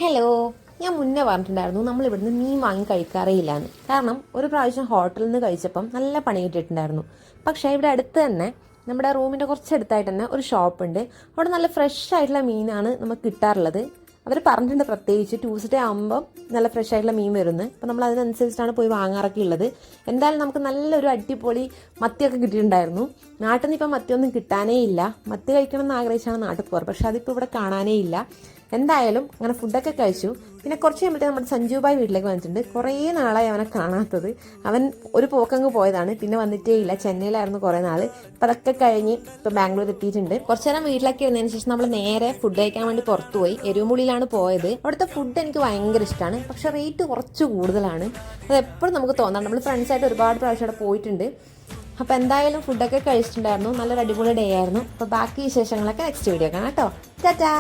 Hello, ഞാൻ മുന്നേ പറഞ്ഞിട്ടുണ്ടായിരുന്നു നമ്മൾ ഇവിടുന്ന് മീൻ വാങ്ങി കഴിക്കാറേയില്ലാന്ന്. കാരണം ഒരു പ്രാവശ്യം ഹോട്ടലിൽ നിന്ന് കഴിച്ചപ്പം നല്ല പണി കിട്ടിയിട്ടുണ്ടായിരുന്നു. പക്ഷേ ഇവിടെ അടുത്ത് തന്നെ നമ്മുടെ റൂമിൻ്റെ കുറച്ചടുത്തായിട്ട് തന്നെ ഒരു ഷോപ്പുണ്ട്. അവിടെ നല്ല ഫ്രഷ് ആയിട്ടുള്ള മീനാണ് നമുക്ക് കിട്ടാറുള്ളത്. അവർ പറഞ്ഞിട്ടുണ്ട് പ്രത്യേകിച്ച് ട്യൂസ്ഡേ ആകുമ്പം നല്ല ഫ്രഷ് ആയിട്ടുള്ള മീൻ വരുന്നത്. അപ്പോൾ നമ്മൾ അതിനനുസരിച്ചിട്ടാണ് പോയി വാങ്ങാറൊക്കെ ഉള്ളത്. എന്തായാലും നമുക്ക് നല്ലൊരു അടിപൊളി മത്തിയൊക്കെ കിട്ടിയിട്ടുണ്ടായിരുന്നു. നാട്ടിൽ നിന്ന് ഇപ്പം മത്തിയൊന്നും കിട്ടാനേ ഇല്ല. മത്തി കഴിക്കണം എന്ന് ആഗ്രഹിച്ചാണ് നാട്ടിൽ പോകാറ്, പക്ഷെ അതിപ്പോൾ ഇവിടെ കാണാനേ ഇല്ല. എന്തായാലും അങ്ങനെ ഫുഡൊക്കെ കഴിച്ചു. പിന്നെ കുറച്ച് കഴിയുമ്പോഴത്തേക്ക് നമ്മുടെ സഞ്ജുബായി വീട്ടിലേക്ക് വന്നിട്ടുണ്ട്. കുറേ നാളായി അവനെ കാണാത്തത്. അവൻ ഒരു പോക്കങ്ങ് പോയതാണ്, പിന്നെ വന്നിട്ടേ ഇല്ല. ചെന്നൈയിലായിരുന്നു കുറേ നാൾ. ഇപ്പം അതൊക്കെ കഴിഞ്ഞ് ഇപ്പോൾ ബാംഗ്ലൂർ എത്തിയിട്ടുണ്ട്. കുറച്ച് നേരം വീട്ടിലൊക്കെ ഇരുന്നതിന് ശേഷം നമ്മൾ നേരെ ഫുഡ് കഴിക്കാൻ വേണ്ടി പുറത്തു പോയി. എരുമുളിയിലാണ് പോയത്. അവിടുത്തെ ഫുഡ് എനിക്ക് ഭയങ്കര ഇഷ്ടമാണ്, പക്ഷേ റേറ്റ് കുറച്ച് കൂടുതലാണ്. അത് എപ്പോഴും നമുക്ക് തോന്നാം. നമ്മൾ ഫ്രണ്ട്സായിട്ട് ഒരുപാട് പ്രാവശ്യം അവിടെ പോയിട്ടുണ്ട്. അപ്പോൾ എന്തായാലും ഫുഡൊക്കെ കഴിച്ചിട്ടുണ്ടായിരുന്നു. നല്ലൊരു അടിപൊളി ഡേ ആയിരുന്നു. അപ്പോൾ ബാക്കി വിശേഷങ്ങളൊക്കെ നെക്സ്റ്റ് വീഡിയോ കാണാം കേട്ടോ. ടാറ്റാ.